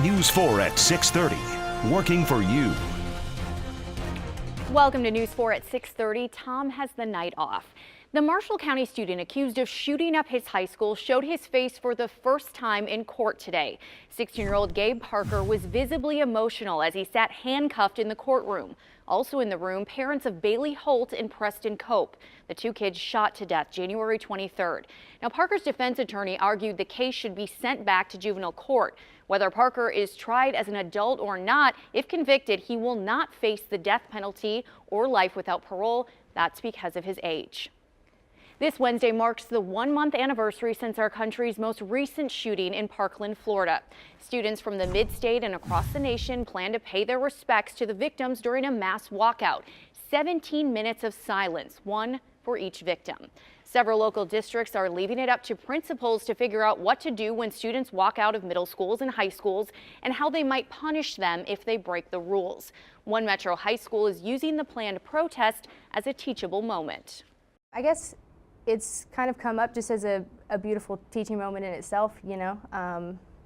News 4 at 6:30. Working for you. Welcome to News 4 at 6:30. Tom has the night off. The Marshall County student accused of shooting up his high school showed his face for the first time in court today. 16-year-old Gabe Parker was visibly emotional as he sat handcuffed in the courtroom. Also in the room, parents of Bailey Holt and Preston Cope. The two kids shot to death January 23rd. Now, Parker's defense attorney argued the case should be sent back to juvenile court. Whether Parker is tried as an adult or not, if convicted, he will not face the death penalty or life without parole. That's because of his age. This Wednesday marks the 1-month anniversary since our country's most recent shooting in Parkland, Florida. Students from the mid-state and across the nation plan to pay their respects to the victims during a mass walkout. 17 minutes of silence, one for each victim. Several local districts are leaving it up to principals to figure out what to do when students walk out of middle schools and high schools and how they might punish them if they break the rules. One metro high school is using the planned protest as a teachable moment. I guess it's kind of come up just as a beautiful teaching moment in itself, you know.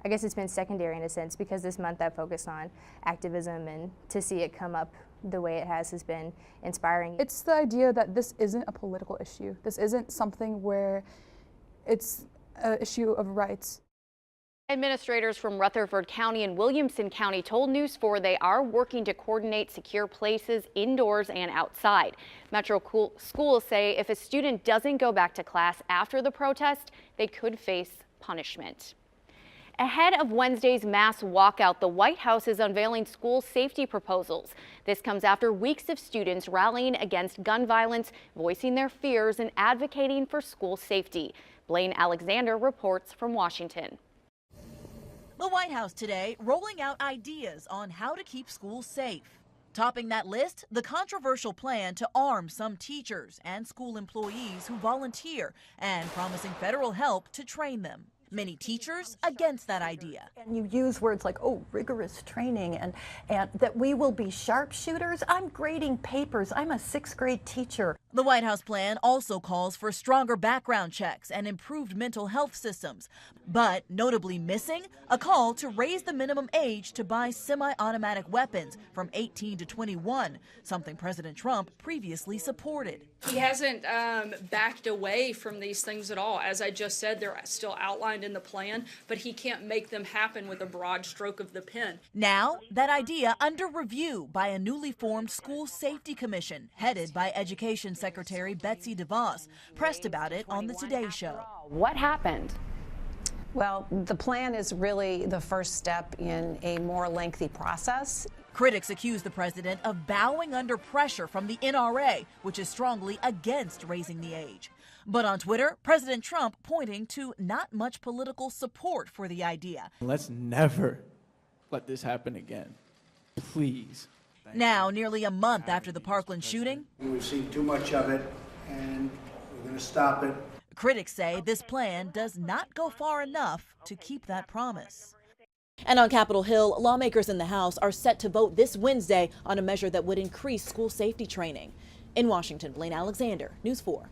I guess it's been secondary in a sense because this month I focused on activism, and to see it come up the way it has been inspiring. It's the idea that this isn't a political issue. This isn't something where it's an issue of rights. Administrators from Rutherford County and Williamson County told News 4 they are working to coordinate secure places indoors and outside. Metro schools say if a student doesn't go back to class after the protest, they could face punishment. Ahead of Wednesday's mass walkout, the White House is unveiling school safety proposals. This comes after weeks of students rallying against gun violence, voicing their fears, and advocating for school safety. Blaine Alexander reports from Washington. The White House today rolling out ideas on how to keep schools safe. Topping that list, the controversial plan to arm some teachers and school employees who volunteer and promising federal help to train them. Many teachers against that idea. And you use words like, oh, rigorous training and that we will be sharpshooters. I'm grading papers. I'm a 6th grade teacher. The White House plan also calls for stronger background checks and improved mental health systems. But notably missing, a call to raise the minimum age to buy semi-automatic weapons from 18 to 21, something President Trump previously supported. He hasn't backed away from these things at all. As I just said, they're still outlined in the plan, but he can't make them happen with a broad stroke of the pen. Now, that idea under review by a newly formed school safety commission headed by Education Secretary Betsy DeVos pressed about it on the Today Show. What happened? Well, the plan is really the first step in a more lengthy process. Critics accuse the president of bowing under pressure from the NRA, which is strongly against raising the age. But on Twitter, President Trump pointing to not much political support for the idea. Let's never let this happen again. Please. Now, nearly a month after the Parkland shooting, we've seen too much of it, and we're going to stop it. Critics say this plan does not go far enough to keep that promise. And on Capitol Hill, lawmakers in the House are set to vote this Wednesday on a measure that would increase school safety training. In Washington, Blaine Alexander, News 4.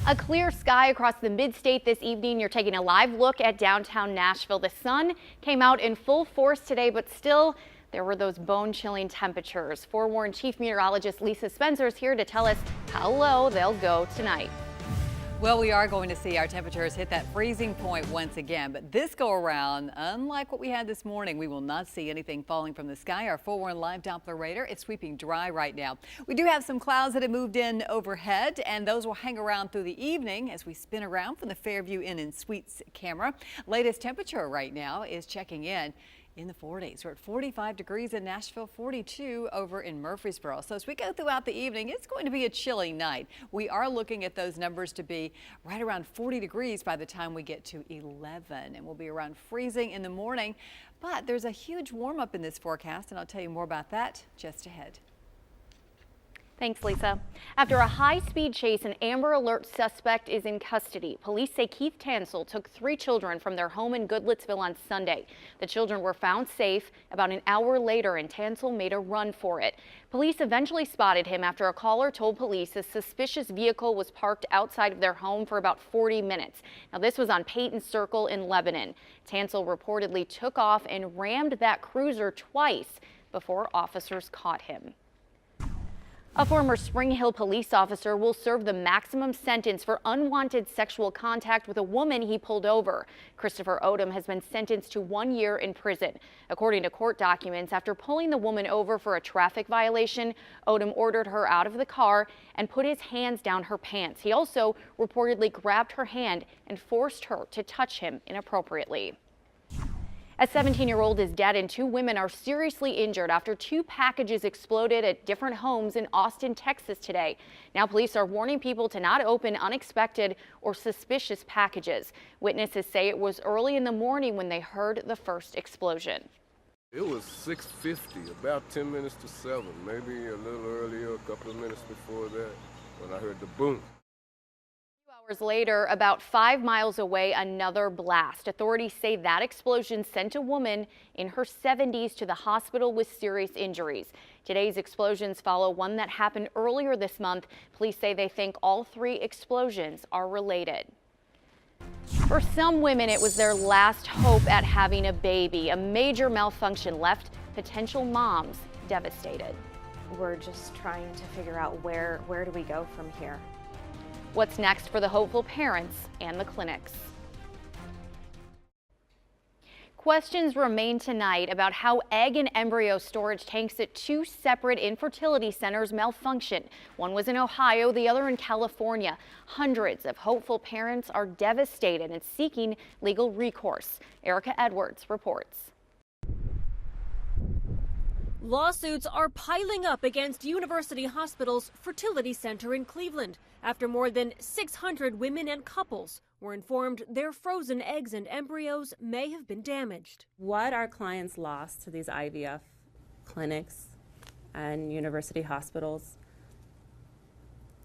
A clear sky across the mid-state this evening. You're taking a live look at downtown Nashville. The sun came out in full force today, but still there were those bone-chilling temperatures. Forewarned Chief Meteorologist Lisa Spencer is here to tell us how low they'll go tonight. Well, we are going to see our temperatures hit that freezing point once again, but this go around, unlike what we had this morning, we will not see anything falling from the sky. Our forewarned live Doppler radar, it's sweeping dry right now. We do have some clouds that have moved in overhead, and those will hang around through the evening as we spin around from the Fairview Inn and Suites camera. Latest temperature right now is checking in the 40s. We're at 45 degrees in Nashville, 42 over in Murfreesboro. So as we go throughout the evening, it's going to be a chilly night. We are looking at those numbers to be right around 40 degrees by the time we get to 11, and we'll be around freezing in the morning. But there's a huge warm up in this forecast, and I'll tell you more about that just ahead. Thanks, Lisa. After a high-speed chase, an Amber Alert suspect is in custody. Police say Keith Tansel took 3 children from their home in Goodlettsville on Sunday. The children were found safe about an hour later, and Tansel made a run for it. Police eventually spotted him after a caller told police a suspicious vehicle was parked outside of their home for about 40 minutes. Now, this was on Peyton Circle in Lebanon. Tansel reportedly took off and rammed that cruiser twice before officers caught him. A former Spring Hill police officer will serve the maximum sentence for unwanted sexual contact with a woman he pulled over. Christopher Odom has been sentenced to 1 year in prison. According to court documents, after pulling the woman over for a traffic violation, Odom ordered her out of the car and put his hands down her pants. He also reportedly grabbed her hand and forced her to touch him inappropriately. A 17-year-old is dead and 2 women are seriously injured after 2 packages exploded at different homes in Austin, Texas today. Now police are warning people to not open unexpected or suspicious packages. Witnesses say it was early in the morning when they heard the first explosion. It was 6:50, about 10 minutes to 7, maybe a little earlier, a couple of minutes before that, when I heard the boom. Hours later, about 5 miles away, another blast. Authorities say that explosion sent a woman in her 70s to the hospital with serious injuries. Today's explosions follow one that happened earlier this month. Police say they think all 3 explosions are related. For some women, it was their last hope at having a baby. A major malfunction left potential moms devastated. We're just trying to figure out where do we go from here. What's next for the hopeful parents and the clinics? Questions remain tonight about how egg and embryo storage tanks at 2 separate infertility centers malfunctioned. One was in Ohio, the other in California. Hundreds of hopeful parents are devastated and seeking legal recourse. Erica Edwards reports. Lawsuits are piling up against University Hospital's fertility center in Cleveland after more than 600 women and couples were informed their frozen eggs and embryos may have been damaged. What our clients lost to these IVF clinics and university hospitals,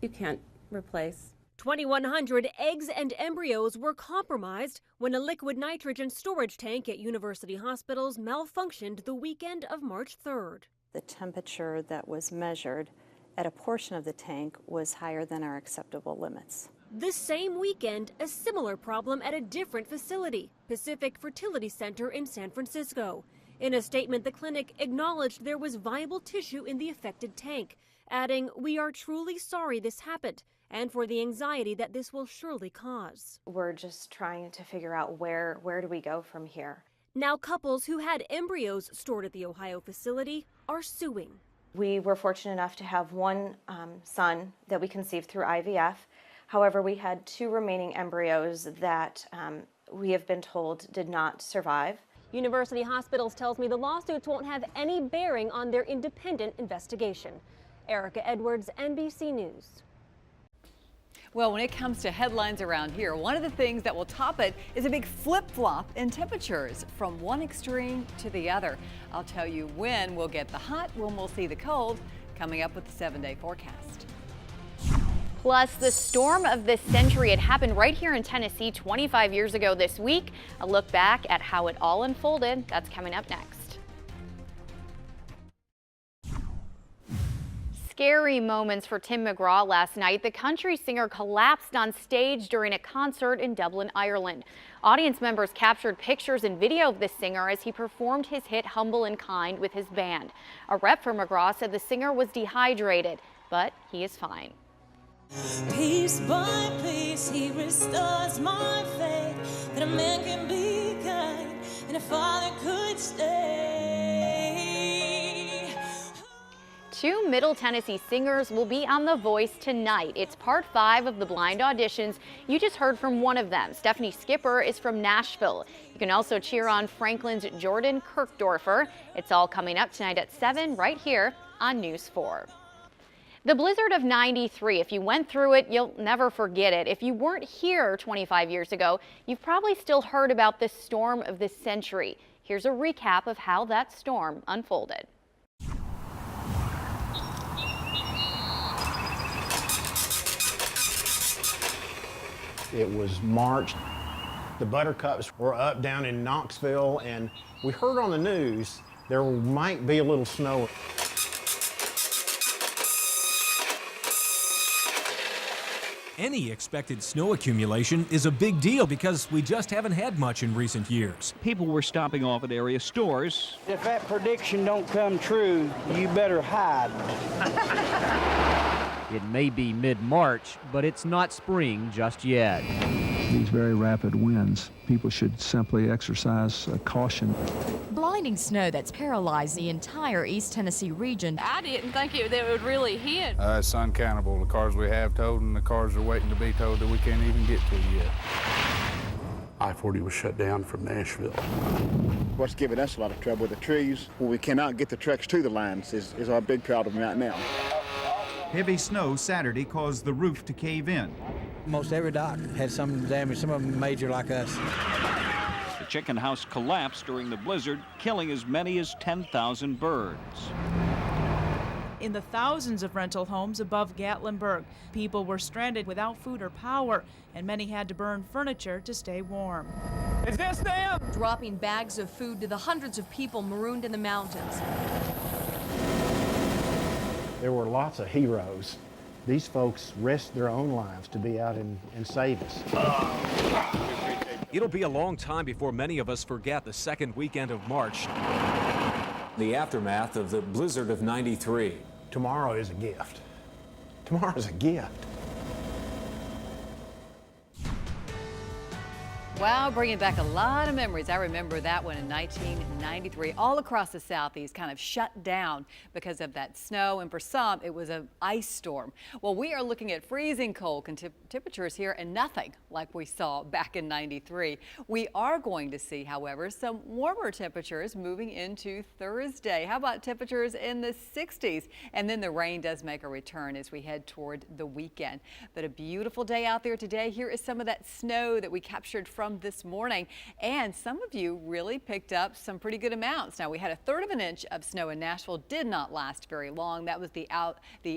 you can't replace. 2,100 eggs and embryos were compromised when a liquid nitrogen storage tank at university hospitals malfunctioned the weekend of March 3rd. The temperature that was measured at a portion of the tank was higher than our acceptable limits. This same weekend, a similar problem at a different facility, Pacific Fertility Center in San Francisco. In a statement, the clinic acknowledged there was viable tissue in the affected tank, adding, "We are truly sorry this happened, and for the anxiety that this will surely cause." We're just trying to figure out where do we go from here. Now couples who had embryos stored at the Ohio facility are suing. We were fortunate enough to have one son that we conceived through IVF. However, we had 2 remaining embryos that we have been told did not survive. University Hospitals tells me the lawsuits won't have any bearing on their independent investigation. Erica Edwards, NBC News. Well, when it comes to headlines around here, one of the things that will top it is a big flip-flop in temperatures from one extreme to the other. I'll tell you when we'll get the hot, when we'll see the cold, coming up with the 7-day forecast. Plus, the storm of the century. It happened right here in Tennessee 25 years ago this week. A look back at how it all unfolded. That's coming up next. Scary moments for Tim McGraw last night. The country singer collapsed on stage during a concert in Dublin, Ireland. Audience members captured pictures and video of the singer as he performed his hit Humble and Kind with his band. A rep for McGraw said the singer was dehydrated, but he is fine. Piece by piece, he restores my faith that a man can be kind and a father could stay. 2 Middle Tennessee singers will be on The Voice tonight. It's part 5 of the blind auditions. You just heard from one of them. Stephanie Skipper is from Nashville. You can also cheer on Franklin's Jordan Kirkdorfer. It's all coming up tonight at 7 right here on News 4. The blizzard of '93, if you went through it, you'll never forget it. If you weren't here 25 years ago, you've probably still heard about the storm of the century. Here's a recap of how that storm unfolded. It was March. The buttercups were up down in Knoxville, and we heard on the news there might be a little snow. Any expected snow accumulation is a big deal because we just haven't had much in recent years. People were stopping off at area stores. If that prediction don't come true, you better hide. It may be mid-March, but it's not spring just yet. These very rapid winds, people should simply exercise caution. Blinding snow that's paralyzed the entire East Tennessee region. I didn't think that would really hit. It's uncountable, the cars we have towed and the cars are waiting to be towed that we can't even get to yet. I-40 was shut down from Nashville. What's giving us a lot of trouble with the trees, where we cannot get the trucks to the lines, is our big problem right now. Heavy snow Saturday caused the roof to cave in. Most every dock had some damage, some of them major like us. The chicken house collapsed during the blizzard, killing as many as 10,000 birds. In the thousands of rental homes above Gatlinburg, people were stranded without food or power, and many had to burn furniture to stay warm. Is this them? Dropping bags of food to the hundreds of people marooned in the mountains. There were lots of heroes. These folks risked their own lives to be out and save us. It'll be a long time before many of us forget the second weekend of March. The aftermath of the blizzard of '93. Tomorrow is a gift. Tomorrow is a gift. Wow, bringing back a lot of memories. I remember that one in 1993. All across the Southeast kind of shut down because of that snow, and for some, it was an ice storm. Well, we are looking at freezing cold temperatures here and nothing like we saw back in '93. We are going to see, however, some warmer temperatures moving into Thursday. How about temperatures in the 60s? And then the rain does make a return as we head toward the weekend. But a beautiful day out there today. Here is some of that snow that we captured from this morning, and some of you really picked up some pretty good amounts. Now, we had 1/3 of an inch of snow in Nashville, did not last very long. That was the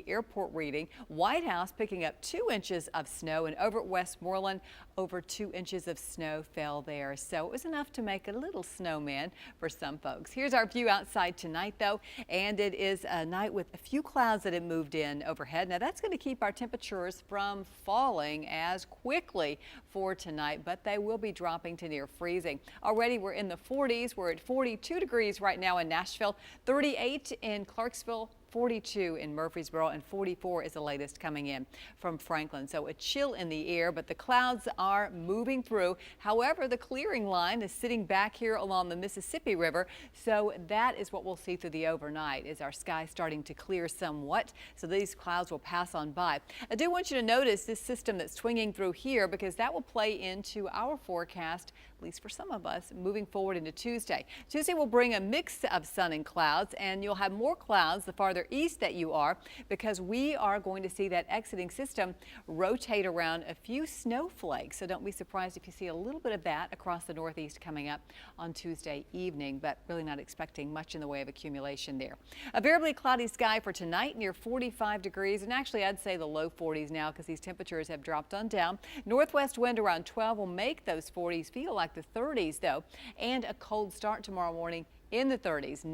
airport reading. White House picking up 2 inches of snow, and over at Westmoreland, over 2 inches of snow fell there. So it was enough to make a little snowman for some folks. Here's our view outside tonight, though, and it is a night with a few clouds that have moved in overhead. Now, that's going to keep our temperatures from falling as quickly for tonight, but they will be dropping to near freezing. Already we're in the 40s. We're at 42 degrees right now in Nashville, 38 in Clarksville, 42 in Murfreesboro, and 44 is the latest coming in from Franklin. So a chill in the air, but the clouds are moving through. However, the clearing line is sitting back here along the Mississippi River. So that is what we'll see through the overnight. Is our sky starting to clear somewhat. So these clouds will pass on by. I do want you to notice this system that's swinging through here, because that will play into our forecast, at least for some of us, moving forward into Tuesday. Tuesday will bring a mix of sun and clouds, and you'll have more clouds the farther east that you are, because we are going to see that exiting system rotate around a few snowflakes. So don't be surprised if you see a little bit of that across the northeast coming up on Tuesday evening, but really not expecting much in the way of accumulation there. A variably cloudy sky for tonight, near 45 degrees, and actually I'd say the low 40s now, because these temperatures have dropped on down. Northwest wind around 12 will make those 40s feel like the 30s though, and a cold start tomorrow morning in the 30s,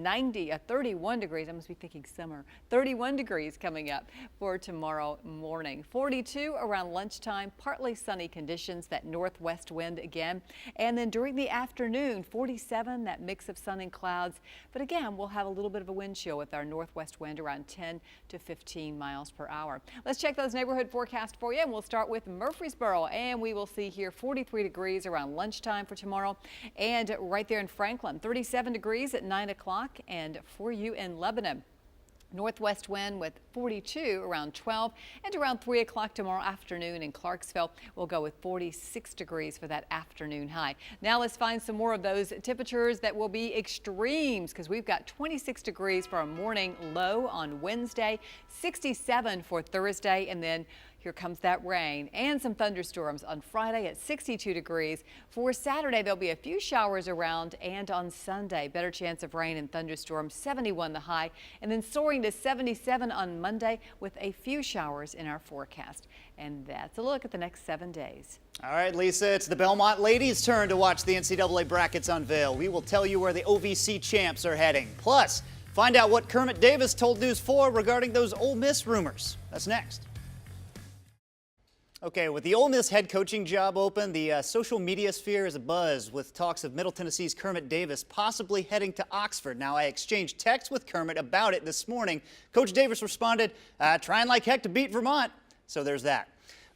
31 degrees. I must be thinking summer. 31 degrees coming up for tomorrow morning. 42 around lunchtime, partly sunny conditions, that northwest wind again. And then during the afternoon, 47, that mix of sun and clouds. But again, we'll have a little bit of a wind chill with our northwest wind around 10 to 15 miles per hour. Let's check those neighborhood forecasts for you, and we'll start with Murfreesboro, and we will see here 43 degrees around lunchtime for tomorrow. And right there in Franklin, 37 degrees at 9 o'clock, and for you in Lebanon, northwest wind with 42 around 12, and around 3 o'clock tomorrow afternoon in Clarksville, we'll go with 46 degrees for that afternoon high. Now let's find some more of those temperatures that will be extremes, because we've got 26 degrees for a morning low on Wednesday, 67 for Thursday, and then here comes that rain and some thunderstorms on Friday at 62 degrees. For Saturday, there'll be a few showers around, and on Sunday, better chance of rain and thunderstorms, 71 the high, and then soaring to 77 on Monday with a few showers in our forecast. And that's a look at the next 7 days. All right, Lisa, it's the Belmont ladies' turn to watch the NCAA brackets unveil. We will tell you where the OVC champs are heading. Plus, find out what Kermit Davis told News 4 regarding those Ole Miss rumors. That's next. Okay, with the Ole Miss head coaching job open, the social media sphere is abuzz with talks of Middle Tennessee's Kermit Davis possibly heading to Oxford. Now, I exchanged texts with Kermit about it this morning. Coach Davis responded, trying like heck to beat Vermont. So there's that.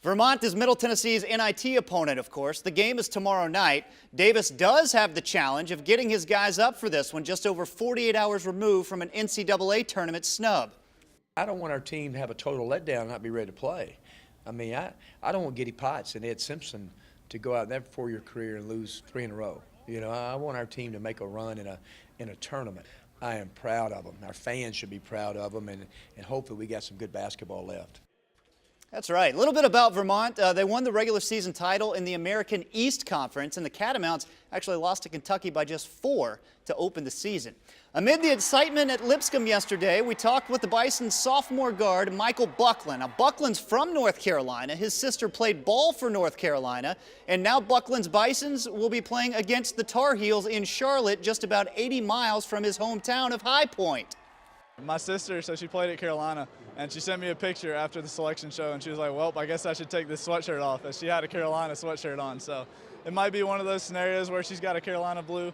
Vermont is Middle Tennessee's NIT opponent, of course. The game is tomorrow night. Davis does have the challenge of getting his guys up for this one just over 48 hours removed from an NCAA tournament snub. I don't want our team to have a total letdown and not be ready to play. I mean, I don't want Giddy Potts and Ed Simpson to go out in their 4-year career and lose 3 in a row. You know, I want our team to make a run in a tournament. I am proud of them. Our fans should be proud of them, and hopefully we got some good basketball left. That's right. A little bit about Vermont. They won the regular season title in the American East Conference, and the Catamounts actually lost to Kentucky by just 4 to open the season. Amid the excitement at Lipscomb yesterday, we talked with the Bison's sophomore guard, Michael Buckland. Now, Buckland's from North Carolina. His sister played ball for North Carolina, and now Buckland's Bisons will be playing against the Tar Heels in Charlotte, just about 80 miles from his hometown of High Point. My sister, so she played at Carolina, and she sent me a picture after the selection show, and she was like, well, I guess I should take this sweatshirt off, as she had a Carolina sweatshirt on. So it might be one of those scenarios where she's got a Carolina blue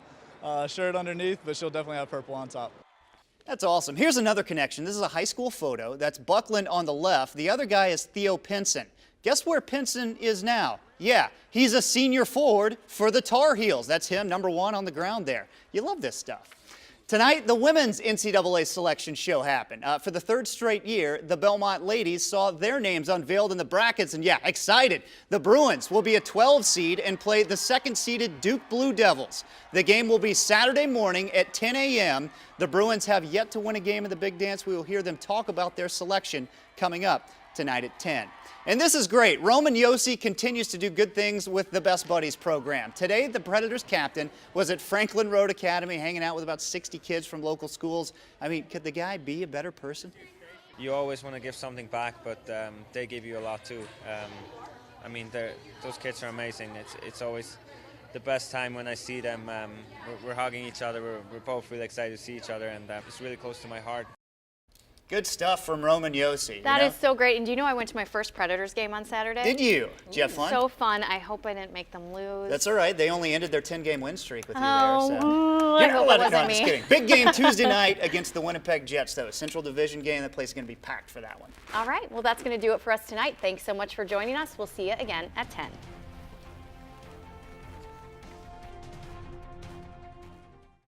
shirt underneath, but she'll definitely have purple on top. That's awesome. Here's another connection. This is a high school photo. That's Buckland on the left. The other guy is Theo Pinson. Guess where Pinson is now? Yeah, he's a senior forward for the Tar Heels. That's him, number 1 on the ground there. You love this stuff. Tonight, the women's NCAA selection show happened. For the 3rd straight year, the Belmont ladies saw their names unveiled in the brackets, and yeah, excited. The Bruins will be a 12 seed and play the 2nd-seeded Duke Blue Devils. The game will be Saturday morning at 10 a.m. The Bruins have yet to win a game in the Big Dance. We will hear them talk about their selection coming up tonight at 10. And this is great. Roman Yossi continues to do good things with the Best Buddies program. Today, the Predators captain was at Franklin Road Academy hanging out with about 60 kids from local schools. I mean, could the guy be a better person? You always want to give something back, but they give you a lot too. I mean, those kids are amazing. It's always the best time when I see them. We're hugging each other. We're both really excited to see each other, and it's really close to my heart. Good stuff from Roman Yossi. That is so great. And do you know I went to my first Predators game on Saturday? Did you? Did you have fun? So fun. I hope I didn't make them lose. That's all right. They only ended their 10-game win streak with you there. I hope it wasn't me. Just kidding. Big game Tuesday night against the Winnipeg Jets, though. A Central Division game. That place is going to be packed for that one. All right. Well, that's going to do it for us tonight. Thanks so much for joining us. We'll see you again at 10.